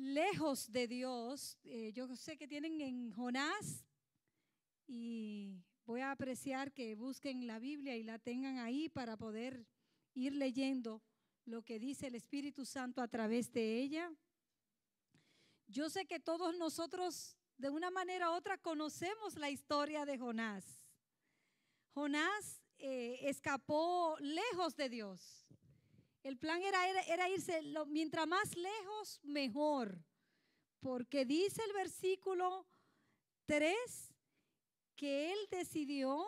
lejos de Dios. Yo sé que tienen en Jonás y voy a apreciar que busquen la Biblia y la tengan ahí para poder ir leyendo lo que dice el Espíritu Santo a través de ella. Yo sé que todos nosotros de una manera u otra conocemos la historia de Jonás. Jonás escapó lejos de Dios. El plan era irse, mientras más lejos, mejor. Porque dice el versículo 3 que él decidió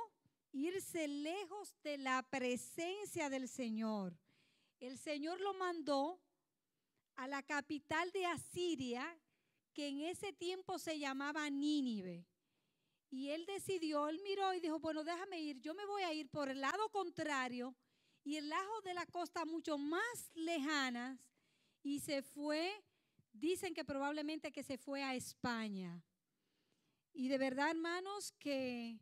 irse lejos de la presencia del Señor. El Señor lo mandó a la capital de Asiria, que en ese tiempo se llamaba Nínive. Y él decidió, él miró y dijo, bueno, déjame ir, yo me voy a ir por el lado contrario y el lado de la costa mucho más lejanas, y se fue, dicen que probablemente que se fue a España. Y de verdad, hermanos, que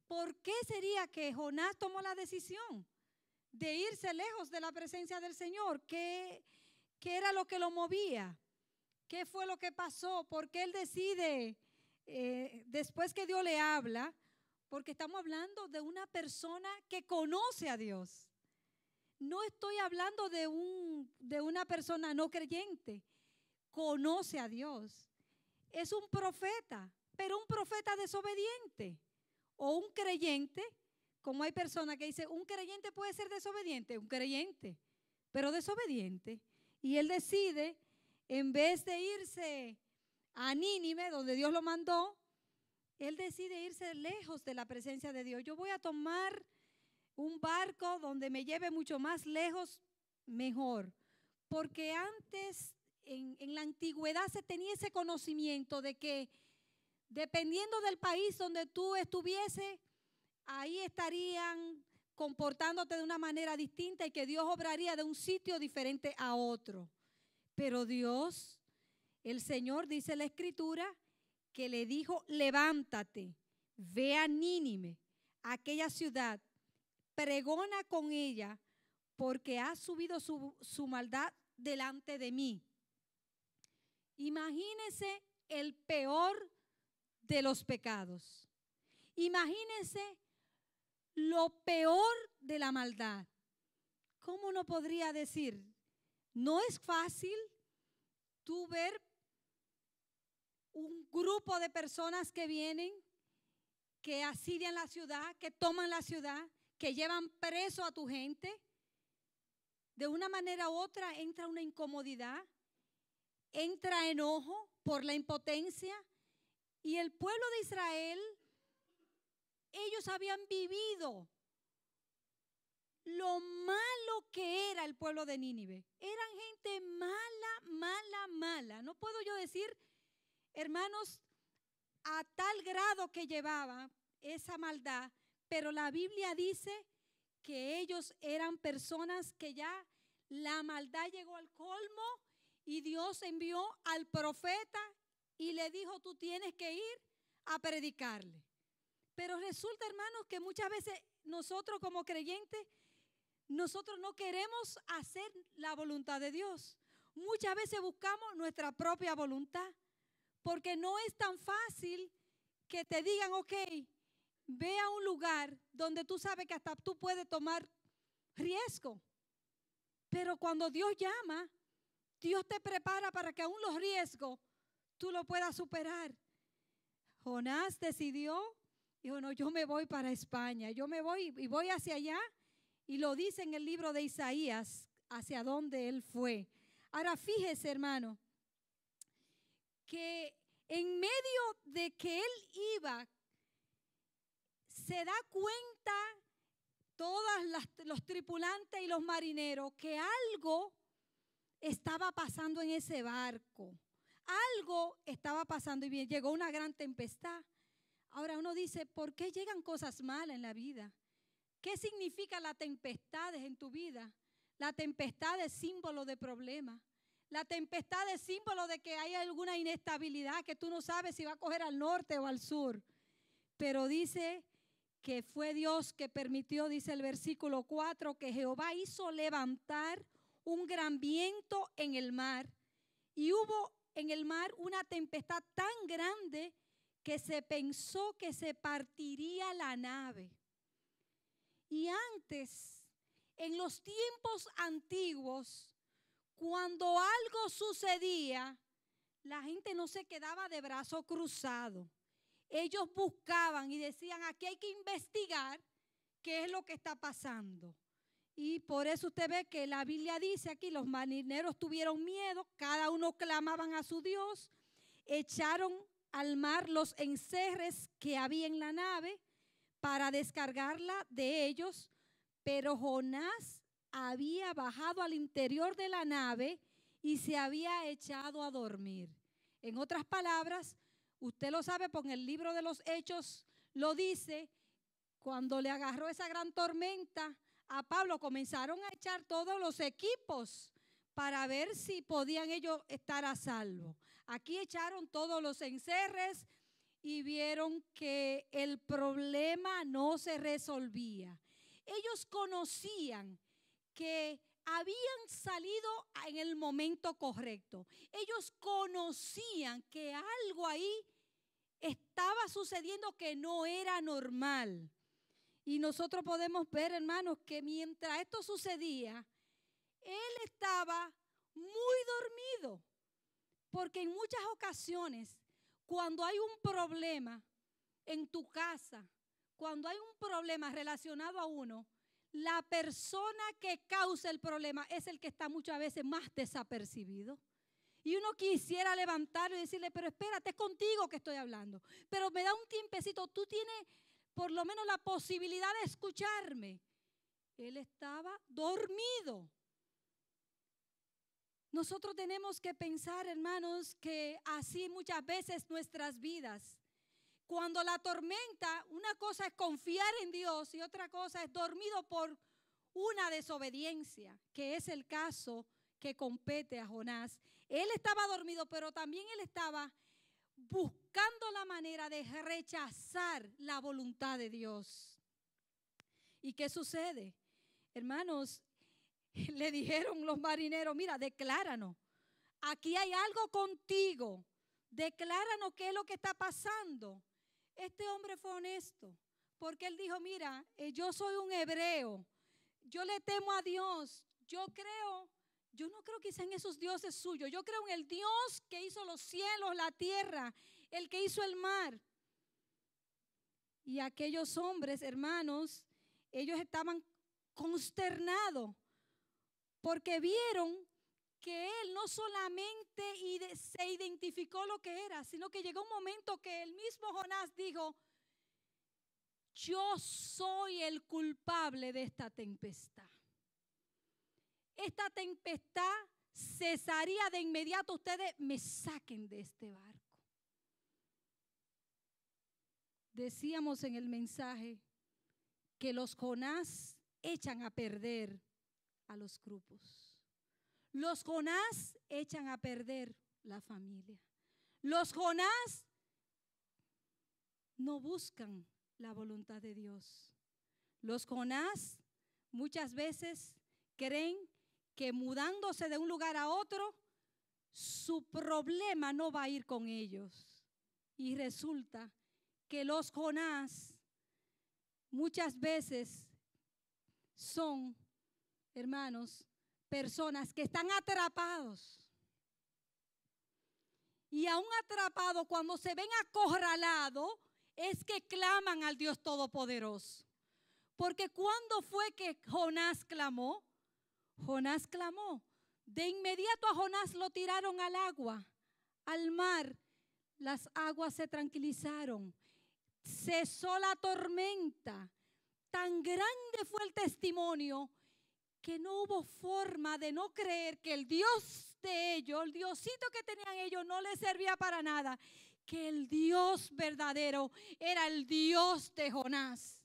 ¿por qué sería que Jonás tomó la decisión de irse lejos de la presencia del Señor? ¿Qué era lo que lo movía? ¿Qué fue lo que pasó? ¿Por qué él decide, después que Dios le habla? Porque estamos hablando de una persona que conoce a Dios. No estoy hablando de una persona no creyente. Conoce a Dios. Es un profeta, pero un profeta desobediente. O un creyente, como hay personas que dicen, un creyente puede ser desobediente. Un creyente, pero desobediente. Y él decide, en vez de irse a Nínive, donde Dios lo mandó, él decide irse lejos de la presencia de Dios. Yo voy a tomar un barco donde me lleve mucho más lejos, mejor. Porque antes, en la antigüedad, se tenía ese conocimiento de que dependiendo del país donde tú estuviese, ahí estarían comportándote de una manera distinta y que Dios obraría de un sitio diferente a otro. Pero Dios, el Señor, dice la Escritura, que le dijo, levántate, ve a Nínive, aquella ciudad, pregona con ella, porque ha subido su maldad delante de mí. Imagínese el peor de los pecados. Imagínese lo peor de la maldad. ¿Cómo uno podría decir? No es fácil tú ver un grupo de personas que vienen, que asedian la ciudad, que toman la ciudad, que llevan preso a tu gente. De una manera u otra entra una incomodidad, entra enojo por la impotencia. Y el pueblo de Israel, ellos habían vivido lo malo que era el pueblo de Nínive. Eran gente mala, mala, mala. No puedo yo decir, hermanos, a tal grado que llevaba esa maldad, pero la Biblia dice que ellos eran personas que ya la maldad llegó al colmo y Dios envió al profeta y le dijo, tú tienes que ir a predicarle. Pero resulta, hermanos, que muchas veces nosotros como creyentes, nosotros no queremos hacer la voluntad de Dios. Muchas veces buscamos nuestra propia voluntad, porque no es tan fácil que te digan, ok, ve a un lugar donde tú sabes que hasta tú puedes tomar riesgo. Pero cuando Dios llama, Dios te prepara para que aún los riesgos tú lo puedas superar. Jonás decidió, dijo, no, yo me voy para España, yo me voy y voy hacia allá. Y lo dice en el libro de Isaías, hacia donde él fue. Ahora fíjese, hermano, que en medio de que él iba, se da cuenta todos los tripulantes y los marineros que algo estaba pasando en ese barco. Algo estaba pasando y bien, llegó una gran tempestad. Ahora uno dice, ¿por qué llegan cosas malas en la vida? ¿Qué significa la tempestad en tu vida? La tempestad es símbolo de problemas. La tempestad es símbolo de que hay alguna inestabilidad, que tú no sabes si va a coger al norte o al sur. Pero dice que fue Dios que permitió, dice el versículo 4, que Jehová hizo levantar un gran viento en el mar y hubo en el mar una tempestad tan grande que se pensó que se partiría la nave. Y antes, en los tiempos antiguos, cuando algo sucedía, la gente no se quedaba de brazo cruzado. Ellos buscaban y decían, aquí hay que investigar qué es lo que está pasando. Y por eso usted ve que la Biblia dice aquí, los marineros tuvieron miedo, cada uno clamaban a su Dios, echaron al mar los encerres que había en la nave para descargarla de ellos, pero Jonás había bajado al interior de la nave y se había echado a dormir. En otras palabras, usted lo sabe porque en el libro de los Hechos lo dice, cuando le agarró esa gran tormenta a Pablo, comenzaron a echar todos los equipos para ver si podían ellos estar a salvo. Aquí echaron todos los encerres y vieron que el problema no se resolvía. Ellos conocían que habían salido en el momento correcto. Ellos conocían que algo ahí estaba sucediendo que no era normal. Y nosotros podemos ver, hermanos, que mientras esto sucedía, él estaba muy dormido. Porque en muchas ocasiones, cuando hay un problema en tu casa, cuando hay un problema relacionado a uno, la persona que causa el problema es el que está muchas veces más desapercibido. Y uno quisiera levantarlo y decirle, pero espérate, es contigo que estoy hablando. Pero me da un tiempecito, tú tienes por lo menos la posibilidad de escucharme. Él estaba dormido. Nosotros tenemos que pensar, hermanos, que así muchas veces nuestras vidas, cuando la tormenta, una cosa es confiar en Dios y otra cosa es dormido por una desobediencia, que es el caso que compete a Jonás. Él estaba dormido, pero también él estaba buscando la manera de rechazar la voluntad de Dios. ¿Y qué sucede? Hermanos, le dijeron los marineros, mira, decláranos, aquí hay algo contigo, decláranos qué es lo que está pasando. Este hombre fue honesto, porque él dijo, mira, yo soy un hebreo, yo le temo a Dios, yo no creo quizá en esos dioses suyos, yo creo en el Dios que hizo los cielos, la tierra, el que hizo el mar. Y aquellos hombres, hermanos, ellos estaban consternados, porque vieron que él no solamente se identificó lo que era, sino que llegó un momento que el mismo Jonás dijo, yo soy el culpable de esta tempestad. Esta tempestad cesaría de inmediato, ustedes me saquen de este barco. Decíamos en el mensaje que los Jonás echan a perder a los grupos. Los Jonás echan a perder la familia. Los Jonás no buscan la voluntad de Dios. Los Jonás muchas veces creen que mudándose de un lugar a otro, su problema no va a ir con ellos. Y resulta que los Jonás muchas veces son, hermanos, personas que están atrapados. Y aún atrapados, cuando se ven acorralados, es que claman al Dios Todopoderoso. Porque ¿cuándo fue que Jonás clamó? Jonás clamó. De inmediato a Jonás lo tiraron al agua, al mar. Las aguas se tranquilizaron. Cesó la tormenta. Tan grande fue el testimonio que no hubo forma de no creer que el Dios de ellos, el Diosito que tenían ellos, no les servía para nada. Que el Dios verdadero era el Dios de Jonás.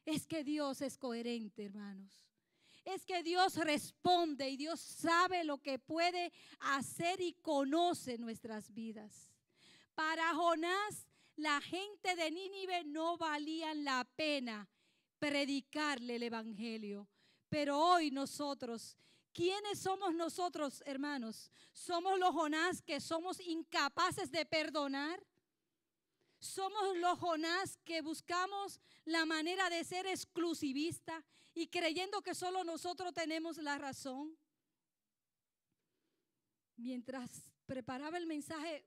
Es que Dios es coherente, hermanos. Es que Dios responde y Dios sabe lo que puede hacer y conoce nuestras vidas. Para Jonás, la gente de Nínive no valían la pena predicarle el evangelio. Pero hoy nosotros ¿Quiénes somos nosotros, hermanos? ¿Somos los Jonás que somos incapaces de perdonar? ¿Somos los Jonás que buscamos la manera de ser exclusivista y creyendo que solo nosotros tenemos la razón? Mientras preparaba el mensaje,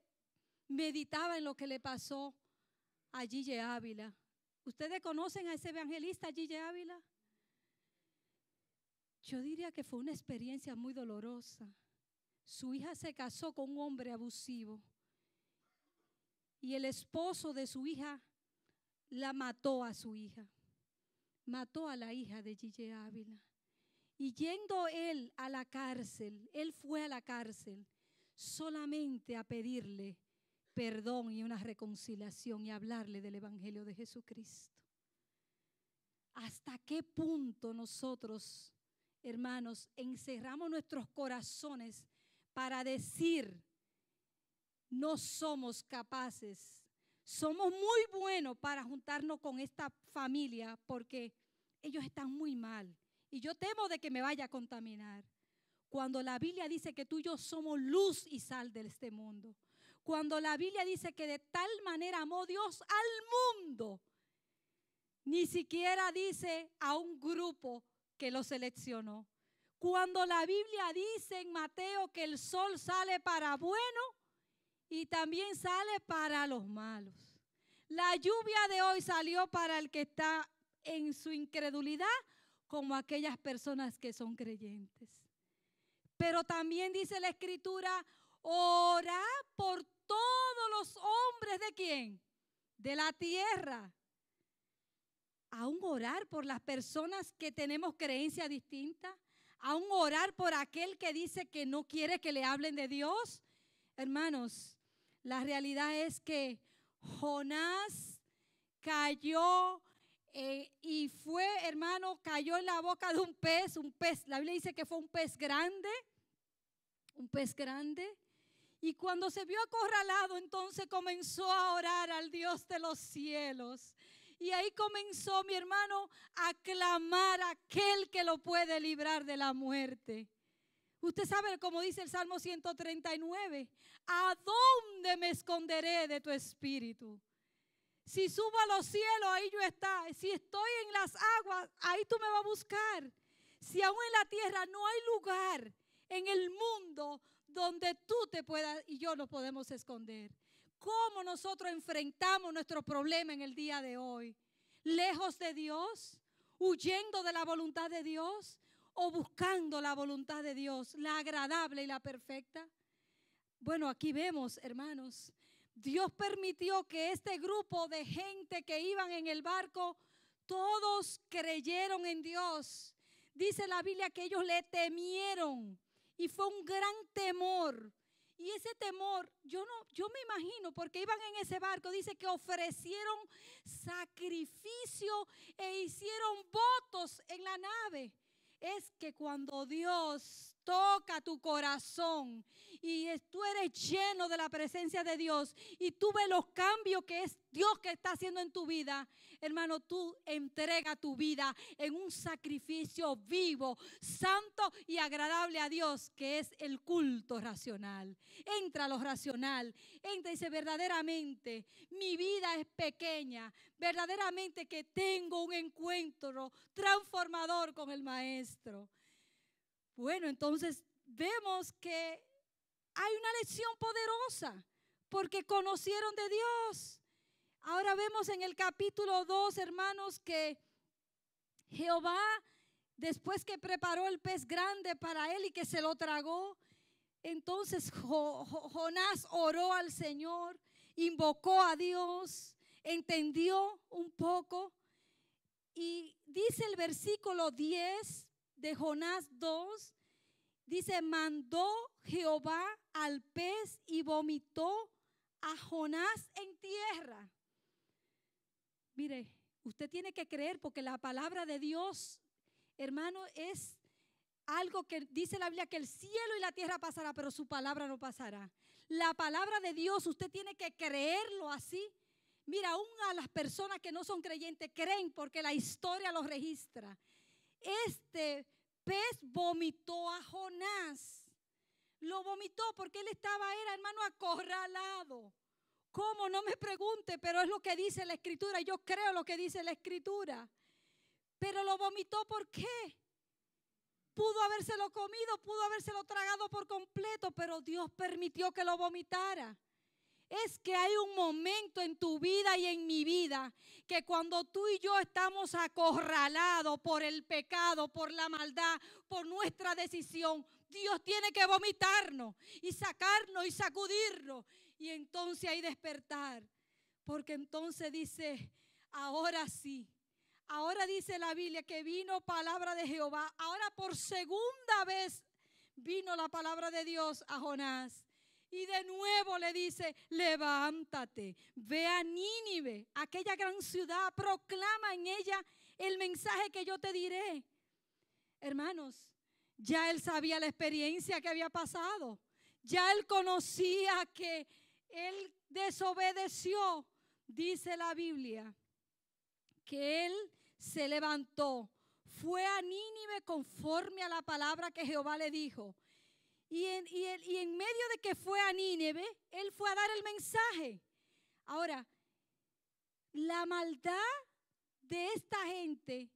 meditaba en lo que le pasó a Gille Ávila. ¿Ustedes conocen a ese evangelista, Gille Ávila? Yo diría que fue una experiencia muy dolorosa. Su hija se casó con un hombre abusivo y el esposo de su hija la mató a su hija. Mató a la hija de Gille Ávila. Y yendo él a la cárcel, él fue a la cárcel solamente a pedirle perdón y una reconciliación y hablarle del evangelio de Jesucristo. ¿Hasta qué punto nosotros, hermanos, encerramos nuestros corazones para decir no somos capaces? Somos muy buenos para juntarnos con esta familia porque ellos están muy mal y yo temo de que me vaya a contaminar. Cuando la Biblia dice que tú y yo somos luz y sal de este mundo. Cuando la Biblia dice que de tal manera amó Dios al mundo, ni siquiera dice a un grupo que lo seleccionó. Cuando la Biblia dice en Mateo que el sol sale para bueno y también sale para los malos. La lluvia de hoy salió para el que está en su incredulidad como aquellas personas que son creyentes. Pero también dice la Escritura, ora por todos los hombres ¿de quién? De la tierra. Aún orar por las personas que tenemos creencia distinta. Aún orar por aquel que dice que no quiere que le hablen de Dios. Hermanos, la realidad es que Jonás cayó y fue, hermano, cayó en la boca de un pez. La Biblia dice que fue un pez grande. Un pez grande. Y cuando se vio acorralado, entonces comenzó a orar al Dios de los cielos. Y ahí comenzó, mi hermano, a clamar a aquel que lo puede librar de la muerte. Usted sabe, como dice el Salmo 139, ¿a dónde me esconderé de tu espíritu? Si subo a los cielos, ahí yo estoy. Si estoy en las aguas, ahí tú me vas a buscar. Si aún en la tierra no hay lugar en el mundo donde tú te puedas y yo nos podemos esconder. ¿Cómo nosotros enfrentamos nuestro problema en el día de hoy? ¿Lejos de Dios? ¿Huyendo de la voluntad de Dios? ¿O buscando la voluntad de Dios, la agradable y la perfecta? Bueno, aquí vemos, hermanos, Dios permitió que este grupo de gente que iban en el barco, todos creyeron en Dios. Dice la Biblia que ellos le temieron y fue un gran temor. Y ese temor, yo me imagino, porque iban en ese barco, dice que ofrecieron sacrificio e hicieron votos en la nave. Es que cuando Dios toca tu corazón y tú eres lleno de la presencia de Dios y tú ves los cambios que es Dios que está haciendo en tu vida, hermano, tú entrega tu vida en un sacrificio vivo, santo y agradable a Dios, que es el culto racional. Entra a lo racional, entra y dice, verdaderamente mi vida es pequeña, verdaderamente que tengo un encuentro transformador con el Maestro. Bueno, entonces vemos que hay una lección poderosa porque conocieron de Dios. Ahora vemos en el capítulo 2, hermanos, que Jehová, después que preparó el pez grande para él y que se lo tragó, entonces Jonás oró al Señor, invocó a Dios, entendió un poco. Y dice el versículo 10 de Jonás 2, dice, mandó Jehová al pez y vomitó a Jonás en tierra. Mire, usted tiene que creer porque la palabra de Dios, hermano, es algo que dice la Biblia que el cielo y la tierra pasará, pero su palabra no pasará. La palabra de Dios, usted tiene que creerlo así. Mira, aún a las personas que no son creyentes creen porque la historia los registra. Este pez vomitó a Jonás. Lo vomitó porque él era, hermano, acorralado. ¿Cómo? No me pregunte, pero es lo que dice la Escritura. Yo creo lo que dice la Escritura. Pero lo vomitó, ¿por qué? Pudo habérselo comido, pudo habérselo tragado por completo, pero Dios permitió que lo vomitara. Es que hay un momento en tu vida y en mi vida que cuando tú y yo estamos acorralados por el pecado, por la maldad, por nuestra decisión, Dios tiene que vomitarnos y sacarnos y sacudirnos. Y entonces hay despertar. Porque entonces dice, ahora sí. Ahora dice la Biblia que vino palabra de Jehová. Ahora por segunda vez vino la palabra de Dios a Jonás. Y de nuevo le dice, levántate, ve a Nínive, aquella gran ciudad, proclama en ella el mensaje que yo te diré. Hermanos, ya él sabía la experiencia que había pasado. Ya él conocía que él desobedeció. Dice la Biblia que él se levantó, fue a Nínive conforme a la palabra que Jehová le dijo. Y en medio de que fue a Nínive, él fue a dar el mensaje. Ahora, la maldad de esta gente,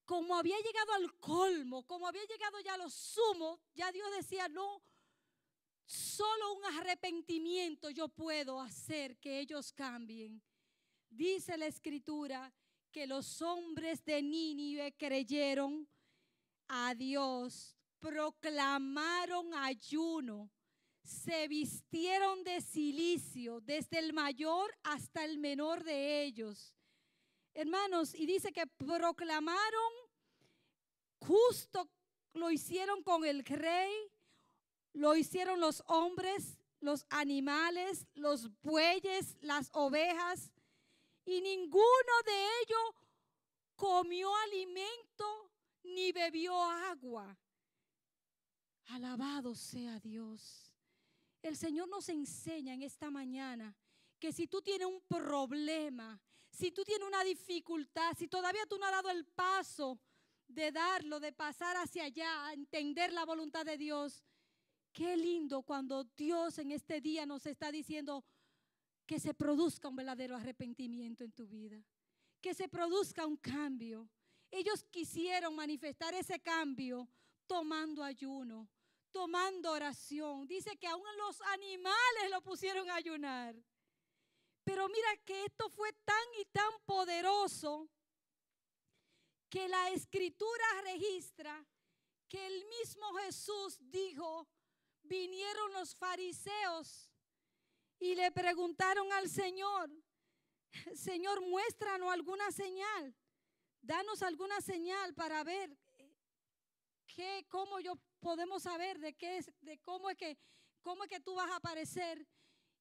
como había llegado al colmo, como había llegado ya a lo sumo, ya Dios decía, no, solo un arrepentimiento yo puedo hacer que ellos cambien. Dice la Escritura que los hombres de Nínive creyeron a Dios, proclamaron ayuno, se vistieron de cilicio, desde el mayor hasta el menor de ellos. Hermanos, y dice que proclamaron, justo lo hicieron con el rey, lo hicieron los hombres, los animales, los bueyes, las ovejas, y ninguno de ellos comió alimento ni bebió agua. Alabado sea Dios. El Señor nos enseña en esta mañana que si tú tienes un problema, si tú tienes una dificultad, si todavía tú no has dado el paso de darlo, de pasar hacia allá, a entender la voluntad de Dios, qué lindo cuando Dios en este día nos está diciendo que se produzca un verdadero arrepentimiento en tu vida, que se produzca un cambio. Ellos quisieron manifestar ese cambio tomando ayuno, tomando oración. Dice que aún los animales lo pusieron a ayunar. Pero mira que esto fue tan y tan poderoso que la Escritura registra que el mismo Jesús dijo, vinieron los fariseos y le preguntaron al Señor, Señor, muéstranos alguna señal, danos alguna señal para ver cómo yo podemos saber cómo es que tú vas a aparecer.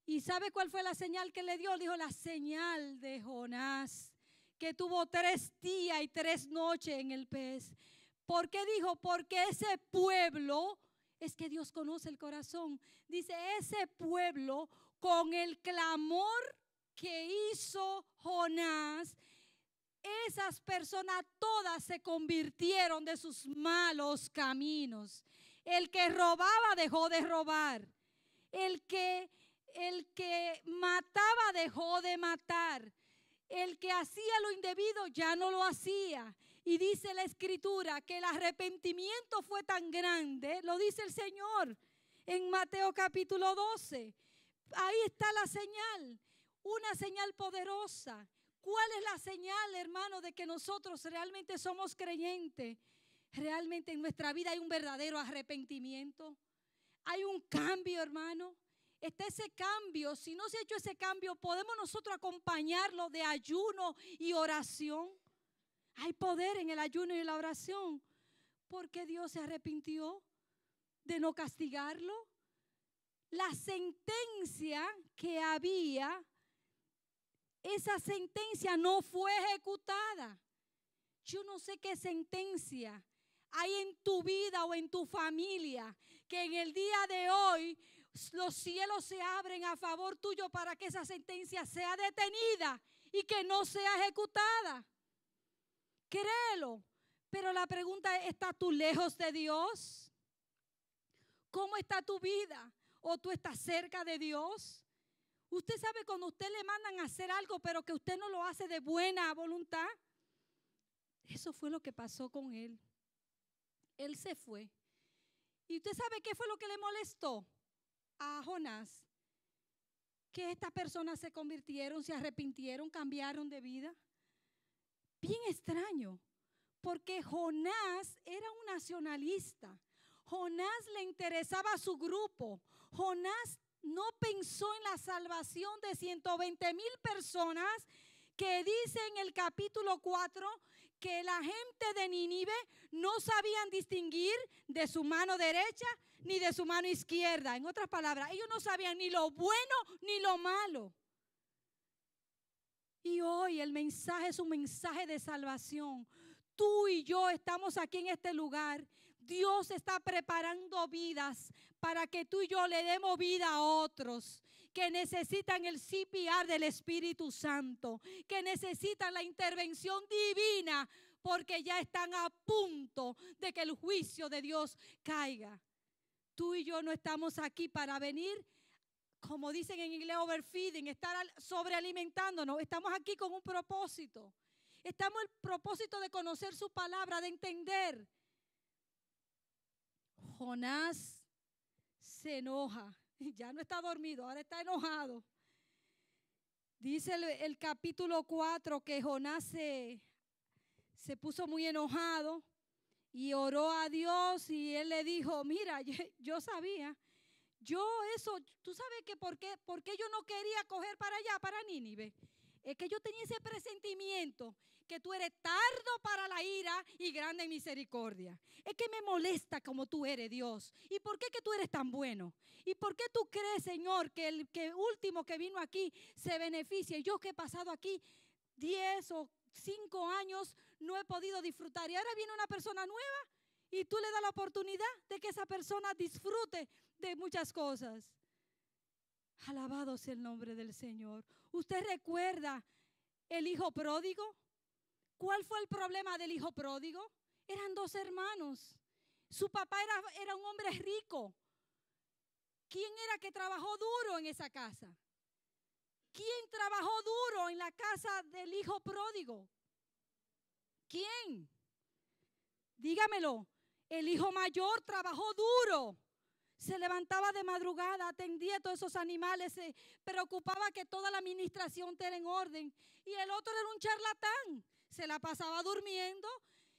¿Y sabe cuál fue la señal que le dio? Dijo, la señal de Jonás, que tuvo 3 días y 3 noches en el pez. ¿Por qué dijo? Porque ese pueblo, es que Dios conoce el corazón. Dice, ese pueblo con el clamor que hizo Jonás, esas personas todas se convirtieron de sus malos caminos. El que robaba dejó de robar. El que mataba dejó de matar. El que hacía lo indebido ya no lo hacía. Y dice la Escritura que el arrepentimiento fue tan grande, lo dice el Señor en Mateo capítulo 12. Ahí está la señal, una señal poderosa. ¿Cuál es la señal, hermano, de que nosotros realmente somos creyentes? Realmente en nuestra vida hay un verdadero arrepentimiento. Hay un cambio, hermano. Está ese cambio. Si no se ha hecho ese cambio, ¿podemos nosotros acompañarlo de ayuno y oración? Hay poder en el ayuno y la oración. ¿Por qué Dios se arrepintió de no castigarlo? La sentencia que había, esa sentencia no fue ejecutada. Yo no sé qué sentencia hay en tu vida o en tu familia, que en el día de hoy los cielos se abren a favor tuyo para que esa sentencia sea detenida y que no sea ejecutada. Créelo, Pero la pregunta es, ¿estás tú lejos de Dios? ¿Cómo está tu vida? ¿O tú estás cerca de Dios? Usted sabe cuando usted le mandan a hacer algo, pero que usted no lo hace de buena voluntad. Eso fue lo que pasó con él. Él se fue. ¿Y usted sabe qué fue lo que le molestó a Jonás? Que estas personas se convirtieron, se arrepintieron, cambiaron de vida. Bien extraño, porque Jonás era un nacionalista. Jonás le interesaba a su grupo. Jonás no pensó en la salvación de 120,000 personas que dice en el capítulo 4 que la gente de Nínive no sabían distinguir de su mano derecha ni de su mano izquierda. En otras palabras, ellos no sabían ni lo bueno ni lo malo. Y hoy el mensaje es un mensaje de salvación. Tú y yo estamos aquí en este lugar. Dios está preparando vidas para que tú y yo le demos vida a otros que necesitan el CPR del Espíritu Santo, que necesitan la intervención divina porque ya están a punto de que el juicio de Dios caiga. Tú y yo no estamos aquí para venir, como dicen en inglés, overfeeding, estar sobrealimentándonos. Estamos aquí con un propósito. Estamos en el propósito de conocer su palabra, de entender. Jonás se enoja. Ya no está dormido, ahora está enojado. Dice el capítulo 4 que Jonás se puso muy enojado y oró a Dios y él le dijo, mira, yo sabía, tú sabes que por qué yo no quería coger para allá, para Nínive. Es que yo tenía ese presentimiento que tú eres tardo para la ira y grande en misericordia. Es que me molesta como tú eres, Dios. ¿Y por qué que tú eres tan bueno? ¿Y por qué tú crees, Señor, que el último que vino aquí se beneficia? Y yo que he pasado aquí 10 o 5 años no he podido disfrutar. Y ahora viene una persona nueva y tú le das la oportunidad de que esa persona disfrute de muchas cosas. Alabado sea el nombre del Señor. ¿Usted recuerda el hijo pródigo? ¿Cuál fue el problema del hijo pródigo? Eran 2 hermanos. Su papá era un hombre rico. ¿Quién era que trabajó duro en esa casa? ¿Quién trabajó duro en la casa del hijo pródigo? ¿Quién? Dígamelo. El hijo mayor trabajó duro. Se levantaba de madrugada, atendía a todos esos animales, se preocupaba que toda la administración esté en orden. Y el otro era un charlatán, se la pasaba durmiendo.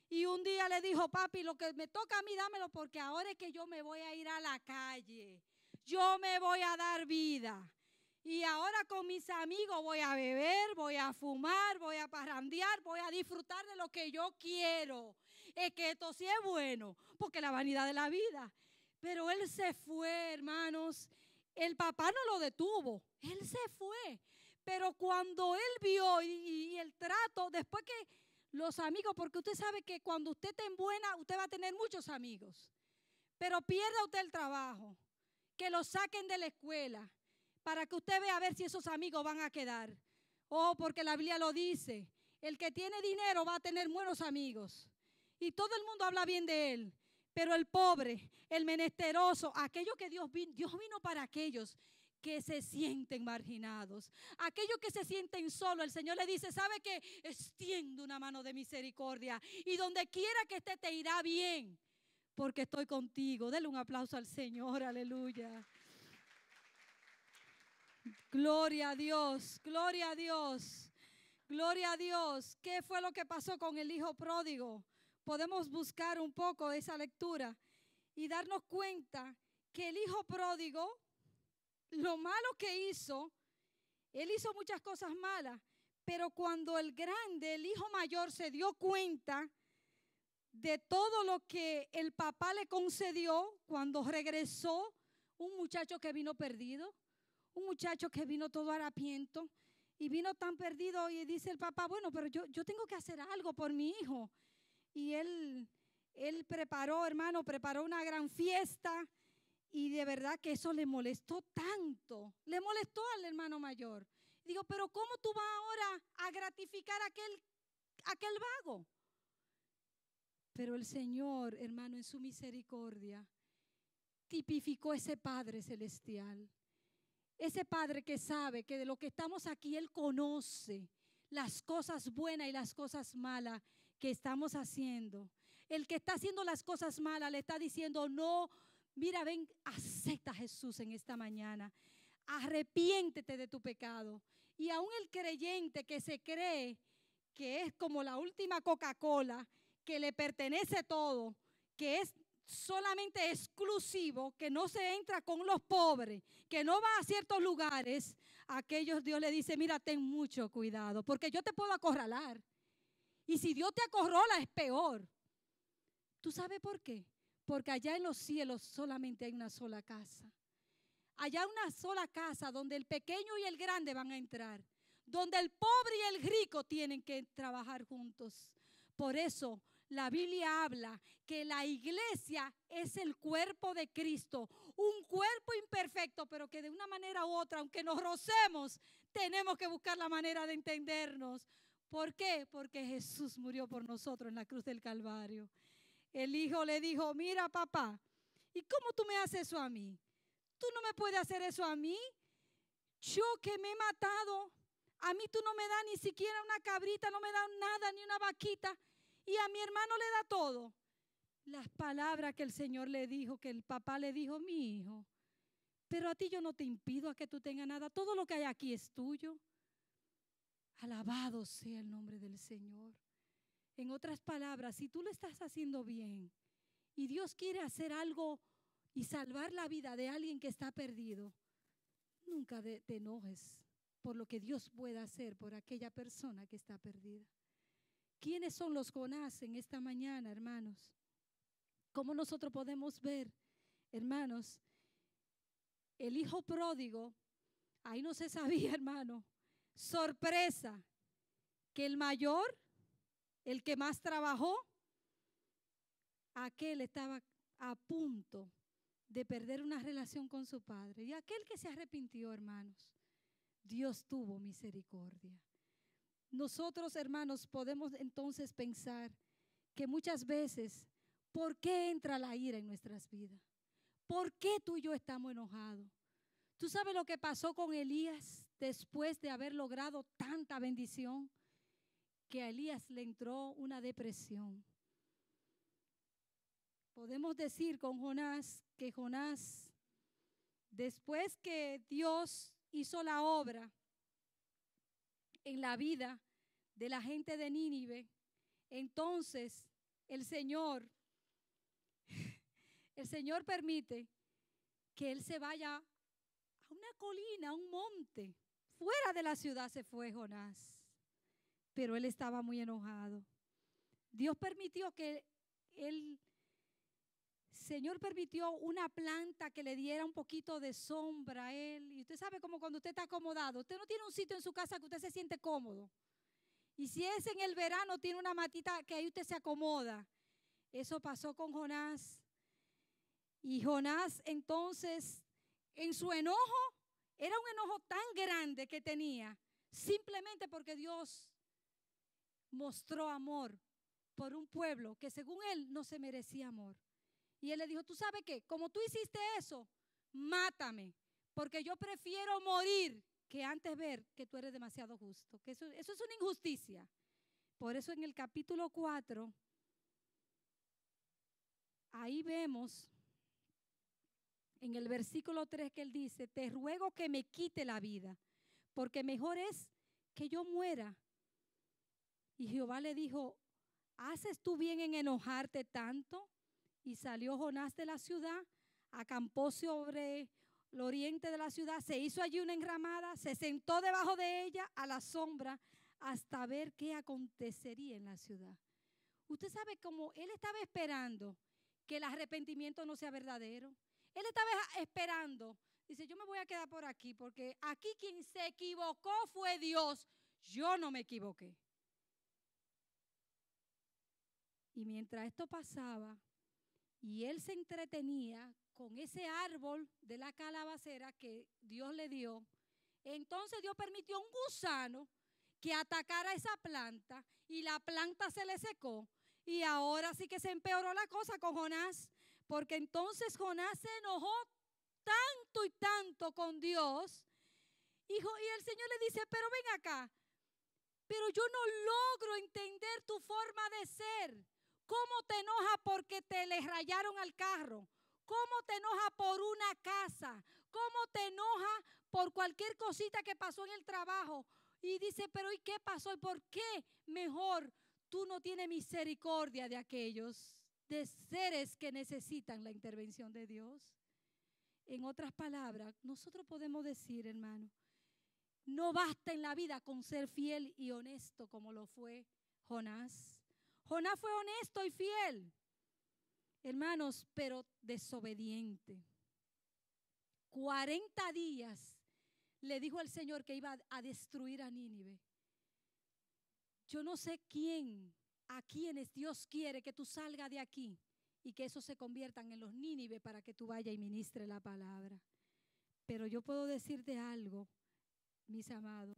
Y un día le dijo, papi, lo que me toca a mí, dámelo, porque ahora es que yo me voy a ir a la calle. Yo me voy a dar vida. Y ahora con mis amigos voy a beber, voy a fumar, voy a parrandear, voy a disfrutar de lo que yo quiero. Es que esto sí es bueno, porque la vanidad de la vida. Pero él se fue, hermanos. El papá no lo detuvo. Él se fue. Pero cuando él vio y el trato, después que los amigos, porque usted sabe que cuando usted está en buena, usted va a tener muchos amigos. Pero pierda usted el trabajo. Que lo saquen de la escuela para que usted vea a ver si esos amigos van a quedar. Oh, porque la Biblia lo dice. El que tiene dinero va a tener buenos amigos. Y todo el mundo habla bien de él. Pero el pobre, el menesteroso, aquello que Dios vino para aquellos que se sienten marginados, aquellos que se sienten solos. El Señor le dice, ¿sabe qué? Extiendo una mano de misericordia y donde quiera que esté te irá bien, porque estoy contigo. Dele un aplauso al Señor, aleluya. Gloria a Dios, gloria a Dios, gloria a Dios. ¿Qué fue lo que pasó con el hijo pródigo? Podemos buscar un poco esa lectura y darnos cuenta que el hijo pródigo, lo malo que hizo, él hizo muchas cosas malas, pero cuando el grande, el hijo mayor, se dio cuenta de todo lo que el papá le concedió, cuando regresó, un muchacho que vino perdido, un muchacho que vino todo harapiento y vino tan perdido, y dice el papá, bueno, pero yo tengo que hacer algo por mi hijo. Y él preparó, hermano, preparó una gran fiesta y de verdad que eso le molestó tanto. Le molestó al hermano mayor. Digo, pero ¿cómo tú vas ahora a gratificar a aquel vago? Pero el Señor, hermano, en su misericordia, tipificó ese Padre celestial. Ese Padre que sabe que de lo que estamos aquí, Él conoce las cosas buenas y las cosas malas que estamos haciendo. El que está haciendo las cosas malas le está diciendo, no, mira, ven, acepta a Jesús en esta mañana. Arrepiéntete de tu pecado. Y aún el creyente que se cree que es como la última Coca-Cola, que le pertenece todo, que es solamente exclusivo, que no se entra con los pobres, que no va a ciertos lugares, a aquellos Dios le dice, mira, ten mucho cuidado, porque yo te puedo acorralar. Y si Dios te acorrala es peor. ¿Tú sabes por qué? Porque allá en los cielos solamente hay una sola casa. Allá hay una sola casa donde el pequeño y el grande van a entrar, donde el pobre y el rico tienen que trabajar juntos. Por eso la Biblia habla que la iglesia es el cuerpo de Cristo, un cuerpo imperfecto, pero que de una manera u otra, aunque nos rocemos, tenemos que buscar la manera de entendernos. ¿Por qué? Porque Jesús murió por nosotros en la cruz del Calvario. El hijo le dijo, mira papá, ¿y cómo tú me haces eso a mí? Tú no me puedes hacer eso a mí. Yo que me he matado, a mí tú no me das ni siquiera una cabrita, no me das nada, ni una vaquita. Y a mi hermano le da todo. Las palabras que el Señor le dijo, que el papá le dijo, mi hijo, pero a ti yo no te impido a que tú tengas nada. Todo lo que hay aquí es tuyo. Alabado sea el nombre del Señor. En otras palabras, si tú lo estás haciendo bien y Dios quiere hacer algo y salvar la vida de alguien que está perdido, nunca te enojes por lo que Dios pueda hacer por aquella persona que está perdida. ¿Quiénes son los Jonás en esta mañana, hermanos? ¿Cómo nosotros podemos ver, hermanos? El hijo pródigo, ahí no se sabía, hermano. Sorpresa, que el mayor, el que más trabajó, aquel estaba a punto de perder una relación con su padre. Y aquel que se arrepintió, hermanos, Dios tuvo misericordia. Nosotros, hermanos, podemos entonces pensar que muchas veces, ¿por qué entra la ira en nuestras vidas? ¿Por qué tú y yo estamos enojados? ¿Tú sabes lo que pasó con Elías después de haber logrado tanta bendición? Que a Elías le entró una depresión. Podemos decir con Jonás que Jonás, después que Dios hizo la obra en la vida de la gente de Nínive, entonces el Señor permite que él se vaya a una colina, a un monte. Fuera de la ciudad se fue Jonás, pero él estaba muy enojado. Dios permitió que Señor permitió una planta que le diera un poquito de sombra a él. Y usted sabe como cuando usted está acomodado, usted no tiene un sitio en su casa que usted se siente cómodo. Y si es en el verano, tiene una matita que ahí usted se acomoda. Eso pasó con Jonás. Y Jonás entonces, en su enojo, era un enojo tan grande que tenía, simplemente porque Dios mostró amor por un pueblo que según él no se merecía amor. Y él le dijo, ¿tú sabes qué? Como tú hiciste eso, mátame, porque yo prefiero morir que antes ver que tú eres demasiado justo. Que eso es una injusticia. Por eso en el capítulo 4, ahí vemos en el versículo 3 que él dice, te ruego que me quite la vida, porque mejor es que yo muera. Y Jehová le dijo, ¿haces tú bien en enojarte tanto? Y salió Jonás de la ciudad, acampó sobre el oriente de la ciudad, se hizo allí una enramada, se sentó debajo de ella a la sombra hasta ver qué acontecería en la ciudad. Usted sabe cómo él estaba esperando que el arrepentimiento no sea verdadero. Él estaba esperando, dice, yo me voy a quedar por aquí porque aquí quien se equivocó fue Dios, yo no me equivoqué. Y mientras esto pasaba, y él se entretenía con ese árbol de la calabacera que Dios le dio, entonces Dios permitió un gusano que atacara esa planta y la planta se le secó. Y ahora sí que se empeoró la cosa con Jonás, porque entonces Jonás se enojó tanto y tanto con Dios. Y el Señor le dice, pero ven acá, pero yo no logro entender tu forma de ser. ¿Cómo te enoja porque te le rayaron al carro? ¿Cómo te enoja por una casa? ¿Cómo te enoja por cualquier cosita que pasó en el trabajo? Y dice, pero ¿y qué pasó? ¿Y por qué mejor tú no tienes misericordia de aquellos, de seres que necesitan la intervención de Dios? En otras palabras, nosotros podemos decir, hermano, no basta en la vida con ser fiel y honesto como lo fue Jonás. Jonás fue honesto y fiel, hermanos, pero desobediente. 40 días le dijo al Señor que iba a destruir a Nínive. Yo no sé a quienes Dios quiere que tú salgas de aquí y que esos se conviertan en los Nínive para que tú vayas y ministres la palabra. Pero yo puedo decirte algo, mis amados,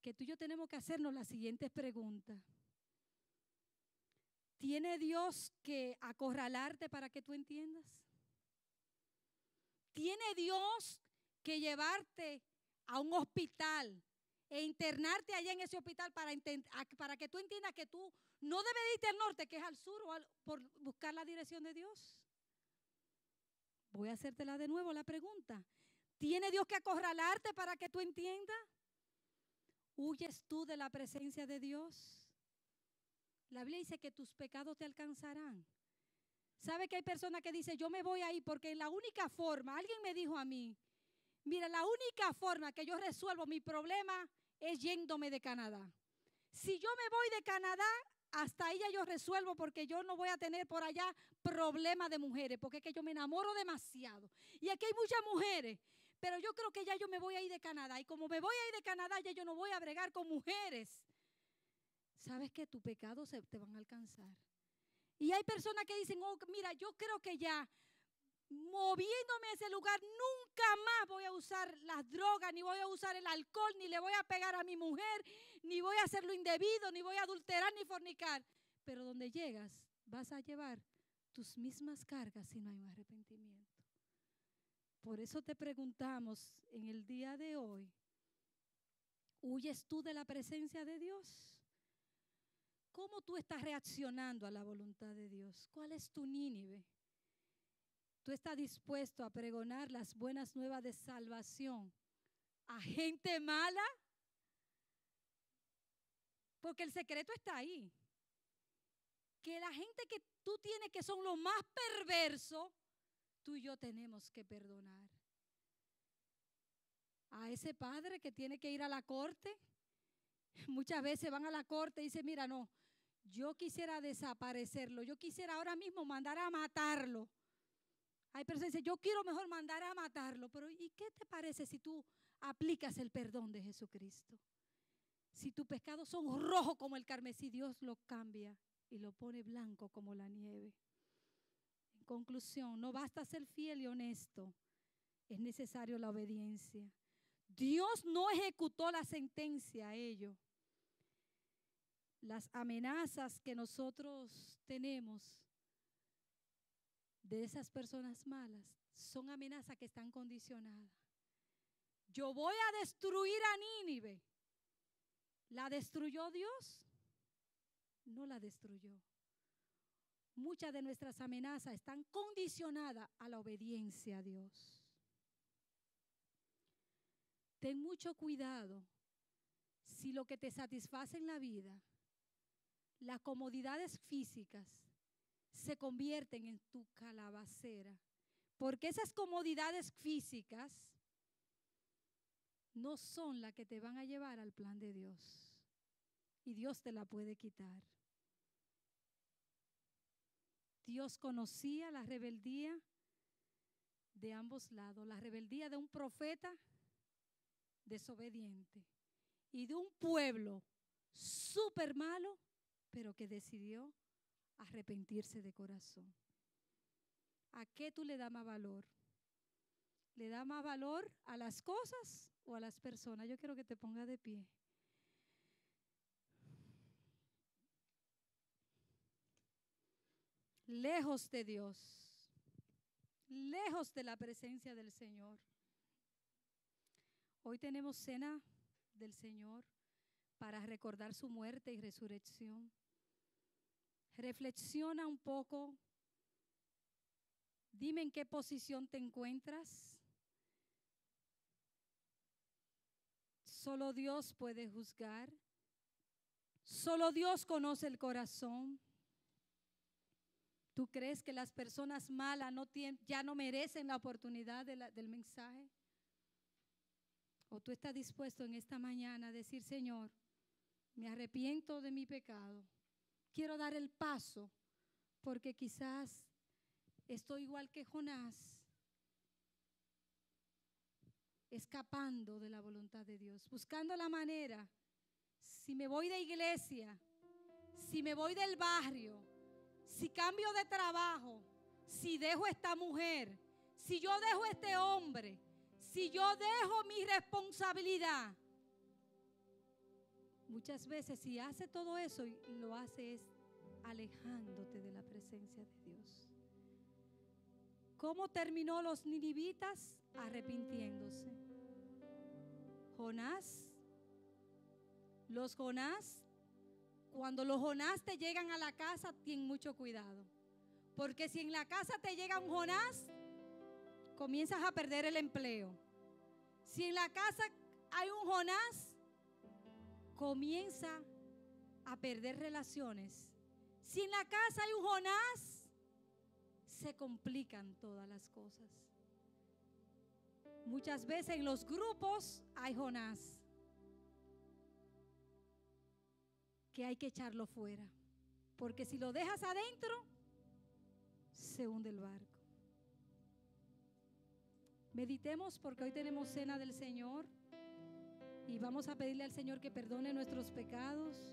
que tú y yo tenemos que hacernos las siguientes preguntas. ¿Tiene Dios que acorralarte para que tú entiendas? ¿Tiene Dios que llevarte a un hospital e internarte allá en ese hospital para que tú entiendas que tú no debes irte al norte, que es al sur, por buscar la dirección de Dios? Voy a hacértela de nuevo la pregunta. ¿Tiene Dios que acorralarte para que tú entiendas? ¿Huyes tú de la presencia de Dios? La Biblia dice que tus pecados te alcanzarán. ¿Sabe que hay personas que dicen, yo me voy ahí porque la única forma, alguien me dijo a mí, mira, la única forma que yo resuelvo mi problema es yéndome de Canadá. Si yo me voy de Canadá, hasta ahí ya yo resuelvo, porque yo no voy a tener por allá problemas de mujeres, porque es que yo me enamoro demasiado. Y aquí hay muchas mujeres, pero yo creo que ya yo me voy a ir de Canadá. Y como me voy a ir de Canadá, ya yo no voy a bregar con mujeres. ¿Sabes que tus pecados te van a alcanzar? Y hay personas que dicen, oh, mira, yo creo que ya moviéndome a ese lugar nunca más voy a usar las drogas, ni voy a usar el alcohol, ni le voy a pegar a mi mujer, ni voy a hacer lo indebido, ni voy a adulterar, ni fornicar. Pero donde llegas vas a llevar tus mismas cargas si no hay un arrepentimiento. Por eso te preguntamos en el día de hoy, ¿huyes tú de la presencia de Dios? ¿Cómo tú estás reaccionando a la voluntad de Dios? ¿Cuál es tu Nínive? ¿Tú estás dispuesto a pregonar las buenas nuevas de salvación a gente mala? Porque el secreto está ahí. Que la gente que tú tienes que son los más perversos, tú y yo tenemos que perdonar. A ese padre que tiene que ir a la corte, muchas veces van a la corte y dicen, mira, no, yo quisiera desaparecerlo, yo quisiera ahora mismo mandar a matarlo. Hay personas que dicen, yo quiero mejor mandar a matarlo, pero ¿y qué te parece si tú aplicas el perdón de Jesucristo? Si tus pecados son rojos como el carmesí, Dios lo cambia y lo pone blanco como la nieve. En conclusión, no basta ser fiel y honesto, es necesario la obediencia. Dios no ejecutó la sentencia a ello. Las amenazas que nosotros tenemos de esas personas malas son amenazas que están condicionadas. Yo voy a destruir a Nínive. ¿La destruyó Dios? No la destruyó. Muchas de nuestras amenazas están condicionadas a la obediencia a Dios. Ten mucho cuidado si lo que te satisface en la vida, las comodidades físicas, se convierten en tu calabacera. Porque esas comodidades físicas no son las que te van a llevar al plan de Dios. Y Dios te la puede quitar. Dios conocía la rebeldía de ambos lados. La rebeldía de un profeta desobediente y de un pueblo súper malo, pero que decidió arrepentirse de corazón. ¿A qué tú le das más valor? ¿Le da más valor a las cosas o a las personas? Yo quiero que te pongas de pie. lejos de Dios, lejos de la presencia del Señor. Hoy tenemos cena del Señor para recordar su muerte y resurrección. Reflexiona un poco. Dime en qué posición te encuentras. Solo Dios puede juzgar. Solo Dios conoce el corazón. ¿Tú crees que las personas malas ya no merecen la oportunidad del mensaje? ¿O tú estás dispuesto en esta mañana a decir, Señor, me arrepiento de mi pecado? Quiero dar el paso porque quizás estoy igual que Jonás, escapando de la voluntad de Dios, buscando la manera. Si me voy de iglesia, si me voy del barrio, si cambio de trabajo, si dejo esta mujer, si yo dejo este hombre, si yo dejo mi responsabilidad. Muchas veces si hace todo eso, lo hace es alejándote de la presencia de Dios. ¿Cómo terminó los ninivitas? Arrepintiéndose. Cuando los Jonás te llegan a la casa, ten mucho cuidado. Porque si en la casa te llega un Jonás, comienzas a perder el empleo. Si en la casa hay un Jonás, comienza a perder relaciones. Si en la casa hay un Jonás, se complican todas las cosas. Muchas veces en los grupos hay Jonás que hay que echarlo fuera, porque si lo dejas adentro, se hunde el barco. Meditemos porque hoy tenemos cena del Señor y vamos a pedirle al Señor que perdone nuestros pecados.